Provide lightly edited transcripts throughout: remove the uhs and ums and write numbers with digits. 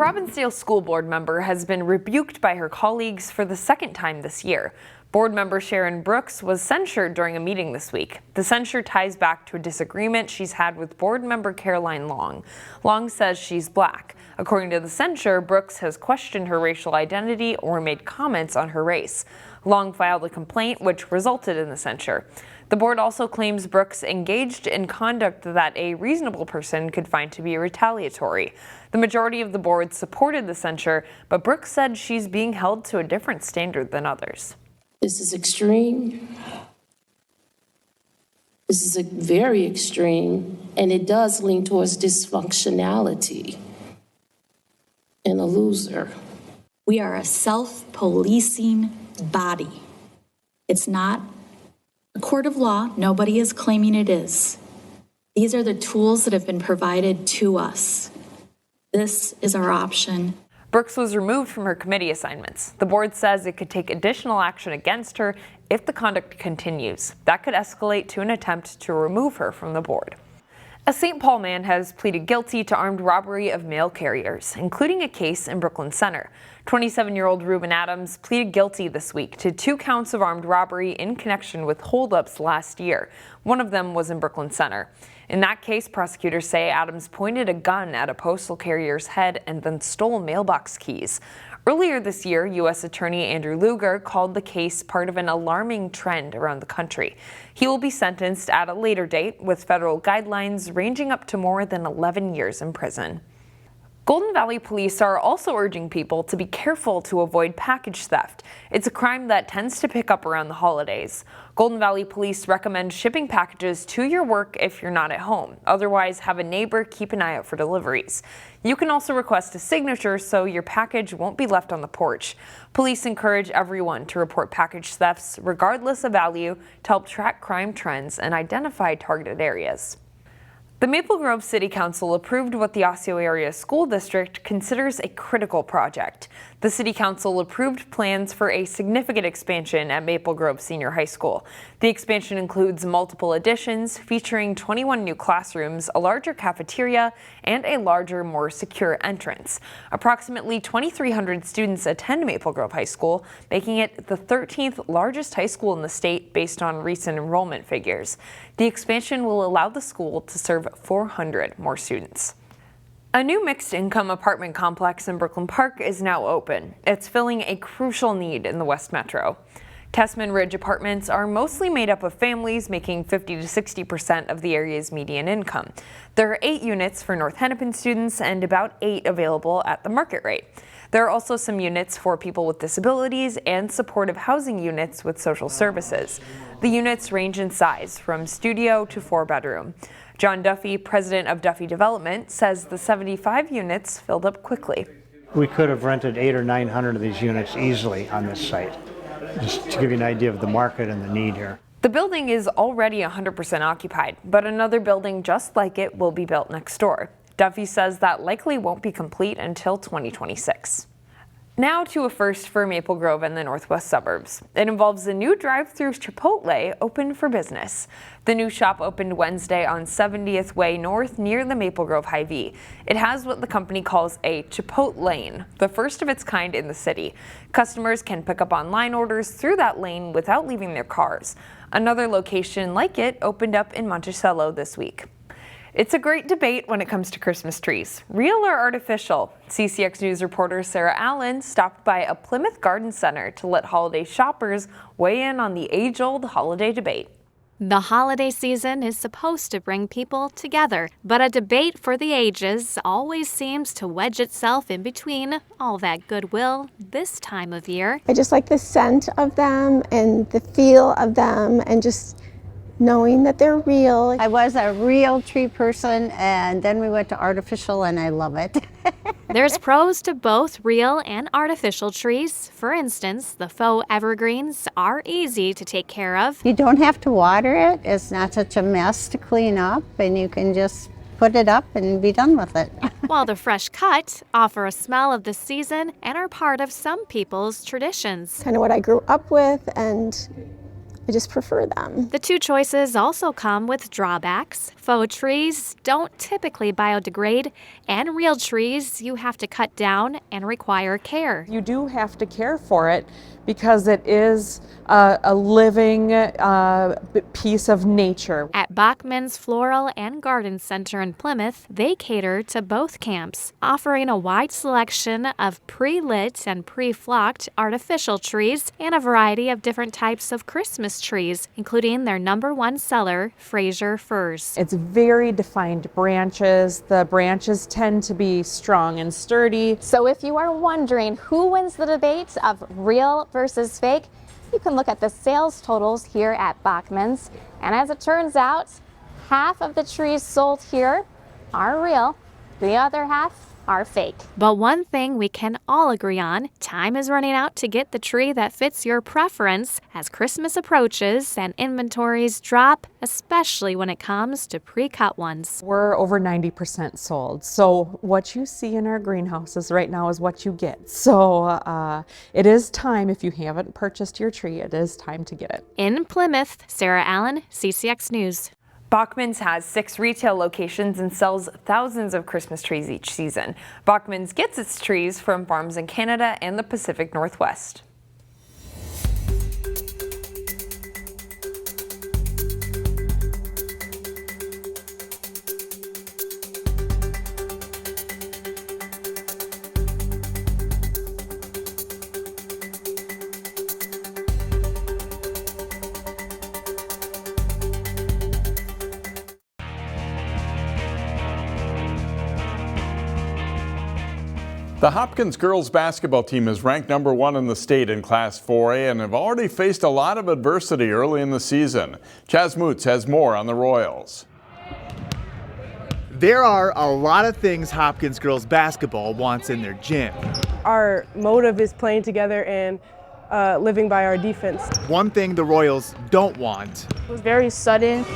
Robbinsdale school board member has been rebuked by her colleagues for the second time this year. Board member Sharon Brooks was censured during a meeting this week. The censure ties back to a disagreement she's had with board member Caroline Long. Long says she's black. According to the censure, Brooks has questioned her racial identity or made comments on her race. Long filed a complaint, which resulted in the censure. The board also claims Brooks engaged in conduct that a reasonable person could find to be retaliatory. The majority of the board supported the censure, but Brooks said she's being held to a different standard than others. This is extreme. This is very extreme, and it does lean towards dysfunctionality and a loser. We are a self-policing body. It's not a court of law. Nobody is claiming it is. These are the tools that have been provided to us. This is our option. Brooks was removed from her committee assignments. The board says it could take additional action against her if the conduct continues. That could escalate to an attempt to remove her from the board. A St. Paul man has pleaded guilty to armed robbery of mail carriers, including a case in Brooklyn Center. 27-year-old Reuben Adams pleaded guilty this week to 2 counts of armed robbery in connection with holdups last year. One of them was in Brooklyn Center. In that case, prosecutors say Adams pointed a gun at a postal carrier's head and then stole mailbox keys. Earlier this year, U.S. Attorney Andrew Lugar called the case part of an alarming trend around the country. He will be sentenced at a later date, with federal guidelines ranging up to more than 11 years in prison. Golden Valley police are also urging people to be careful to avoid package theft. It's a crime that tends to pick up around the holidays. Golden Valley police recommend shipping packages to your work if you're not at home. Otherwise, have a neighbor keep an eye out for deliveries. You can also request a signature so your package won't be left on the porch. Police encourage everyone to report package thefts, regardless of value, to help track crime trends and identify targeted areas. The Maple Grove City Council approved what the Osseo Area School District considers a critical project. The City Council approved plans for a significant expansion at Maple Grove Senior High School. The expansion includes multiple additions featuring 21 new classrooms, a larger cafeteria, and a larger, more secure entrance. Approximately 2,300 students attend Maple Grove High School, making it the 13th largest high school in the state based on recent enrollment figures. The expansion will allow the school to serve 400 more students. A new mixed-income apartment complex in Brooklyn Park is now open. It's filling a crucial need in the West Metro. Tessman Ridge apartments are mostly made up of families making 50 to 60% of the area's median income. There are 8 units for North Hennepin students and about 8 available at the market rate. There are also some units for people with disabilities and supportive housing units with social services. The units range in size from studio to 4-bedroom. John Duffy, president of Duffy Development, says the 75 units filled up quickly. We could have rented 800 or 900 of these units easily on this site, just to give you an idea of the market and the need here. The building is already 100% occupied, but another building just like it will be built next door. Duffy says that likely won't be complete until 2026. Now to a first for Maple Grove and the northwest suburbs. It involves a new drive-through Chipotle open for business. The new shop opened Wednesday on 70th Way North near the Maple Grove Hy-Vee. It has what the company calls a Chipotle lane, the first of its kind in the city. Customers can pick up online orders through that lane without leaving their cars. Another location like it opened up in Monticello this week. It's a great debate when it comes to Christmas trees. Real or artificial? CCX News reporter Sarah Allen stopped by a Plymouth garden center to let holiday shoppers weigh in on the age-old holiday debate. The holiday season is supposed to bring people together, but a debate for the ages always seems to wedge itself in between all that goodwill this time of year. I just like the scent of them and the feel of them and just knowing that they're real. I was a real tree person, and then we went to artificial, and I love it. There's pros to both real and artificial trees. For instance, the faux evergreens are easy to take care of. You don't have to water it. It's not such a mess to clean up, and you can just put it up and be done with it. While the fresh cut offer a smell of the season and are part of some people's traditions. Kind of what I grew up with, and I just prefer them. The two choices also come with drawbacks. Faux trees don't typically biodegrade, and real trees you have to cut down and require care. You do have to care for it because it is a living piece of nature. At Bachman's Floral and Garden Center in Plymouth, they cater to both camps, offering a wide selection of pre-lit and pre-flocked artificial trees and a variety of different types of Christmas trees, including their #1 seller, Fraser Firs. It's very defined branches. The branches tend to be strong and sturdy. So if you are wondering who wins the debate of real versus fake, you can look at the sales totals here at Bachman's. And as it turns out, half of the trees sold here are real, the other half are fake. But one thing we can all agree on, time is running out to get the tree that fits your preference as Christmas approaches and inventories drop, especially when it comes to pre-cut ones. We're over 90% sold. So what you see in our greenhouses right now is what you get. So it is time, if you haven't purchased your tree, it is time to get it. In Plymouth, Sarah Allen, CCX News. Bachman's has 6 retail locations and sells thousands of Christmas trees each season. Bachman's gets its trees from farms in Canada and the Pacific Northwest. The Hopkins girls basketball team is ranked #1 in the state in Class 4A and have already faced a lot of adversity early in the season. Chaz Moots has more on the Royals. There are a lot of things Hopkins girls basketball wants in their gym. Our motive is playing together and living by our defense. One thing the Royals don't want It was very sudden.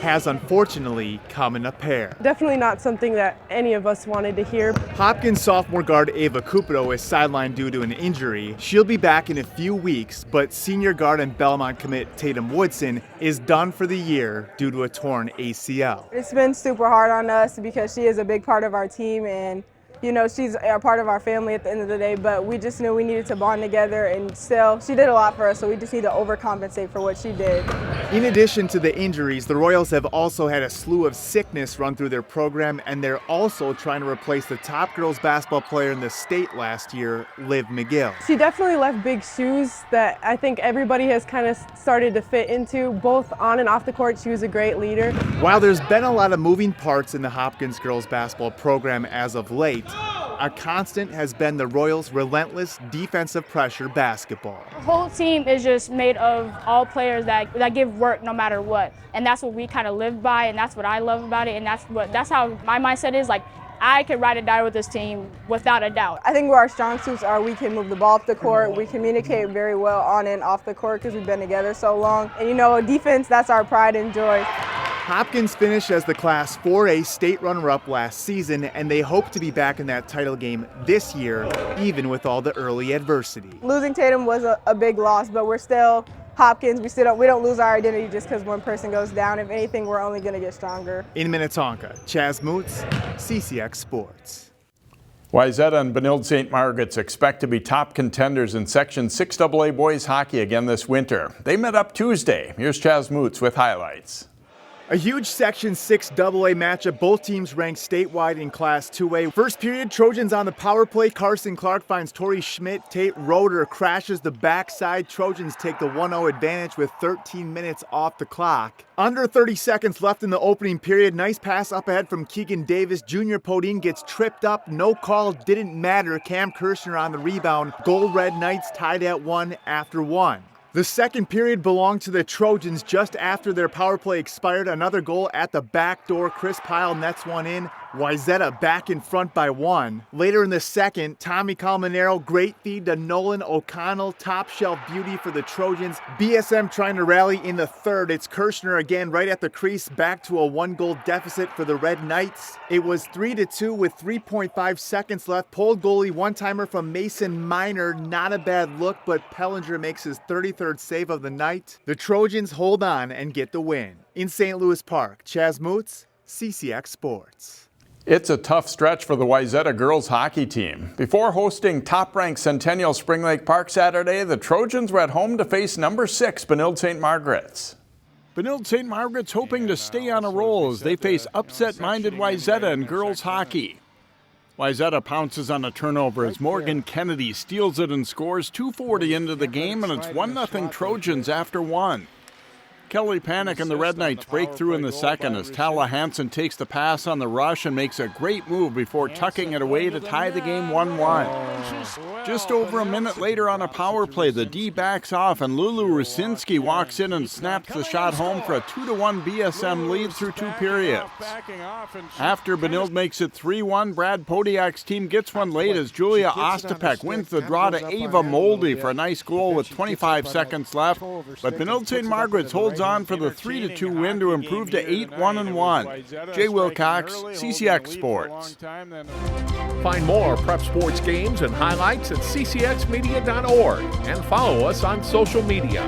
has unfortunately come in a pair. Definitely not something that any of us wanted to hear. Hopkins sophomore guard Ava Cupido is sidelined due to an injury. She'll be back in a few weeks, but senior guard and Belmont commit Tatum Woodson is done for the year due to a torn ACL. It's been super hard on us because she is a big part of our team and you know, she's a part of our family at the end of the day, but we just knew we needed to bond together and still, she did a lot for us, so we just need to overcompensate for what she did. In addition to the injuries, the Royals have also had a slew of sickness run through their program, and they're also trying to replace the top girls basketball player in the state last year, Liv McGill. She definitely left big shoes that I think everybody has kind of started to fit into, both on and off the court. She was a great leader. While there's been a lot of moving parts in the Hopkins girls basketball program as of late, a constant has been the Royals' relentless defensive pressure basketball. The whole team is just made of all players that give work no matter what. And that's what we kind of live by, and that's what I love about it, and that's how my mindset is. Like, I could ride or die with this team without a doubt. I think where our strong suits are, we can move the ball up the court. We communicate very well on and off the court because we've been together so long. And you know, defense, that's our pride and joy. Hopkins finished as the Class 4A state runner-up last season, and they hope to be back in that title game this year, even with all the early adversity. Losing Tatum was a big loss, but we're still Hopkins. We don't lose our identity just because one person goes down. If anything, we're only going to get stronger. In Minnetonka, Chaz Moots, CCX Sports. Wayzata and Benilde St. Margaret's expect to be top contenders in Section 6AA boys hockey again this winter. They met up Tuesday. Here's Chaz Moots with highlights. A huge Section 6AA matchup, both teams ranked statewide in Class 2A. First period, Trojans on the power play. Carson Clark finds Tori Schmidt. Tate Roeder crashes the backside. Trojans take the 1-0 advantage with 13 minutes off the clock. Under 30 seconds left in the opening period. Nice pass up ahead from Keegan Davis. Junior Podine gets tripped up. No call, didn't matter. Cam Kirshner on the rebound. Gold Red Knights tied at 1 after 1. The second period belonged to the Trojans just after their power play expired. Another goal at the back door. Chris Pyle nets one in. Wayzata back in front by 1. Later in the second, Tommy Calmanero, great feed to Nolan O'Connell, top shelf beauty for the Trojans. BSM trying to rally in the third. It's Kirshner again right at the crease, back to a 1-goal deficit for the Red Knights. It was 3-2 with 3.5 seconds left. Pulled goalie one-timer from Mason Miner, not a bad look, but Pellinger makes his 33rd save of the night. The Trojans hold on and get the win. In St. Louis Park, Chaz Moots, CCX Sports. It's a tough stretch for the Wayzata girls hockey team. Before hosting top-ranked Centennial Spring Lake Park Saturday, the Trojans were at home to face number 6 Benilde St. Margaret's. Benilde St. Margaret's hoping to stay on a roll as they face upset-minded Wayzata in girls hockey. Wayzata pounces on a turnover as Morgan Kennedy steals it and scores 2:40 into the game, and it's 1-0 Trojans after 1. Kelly Panic and the Red Knights break through in the second as Tala Hansen takes the pass on the rush and makes a great move before tucking it away to tie the game 1-1. Just over a minute later on a power play, the D backs off and Lulu Rusinski walks in and snaps the shot home for a 2-1 BSM lead through 2 periods. After Benilde makes it 3-1, Brad Podiak's team gets one late as Julia Ostapek wins the draw to Ava Moldy for a nice goal with 25 seconds left, but Benilde St. Margaret's holds on for the 3-2 win to improve to 8-1-1. Jay Wilcox, CCX Sports. Find more prep sports games and highlights at ccxmedia.org and follow us on social media.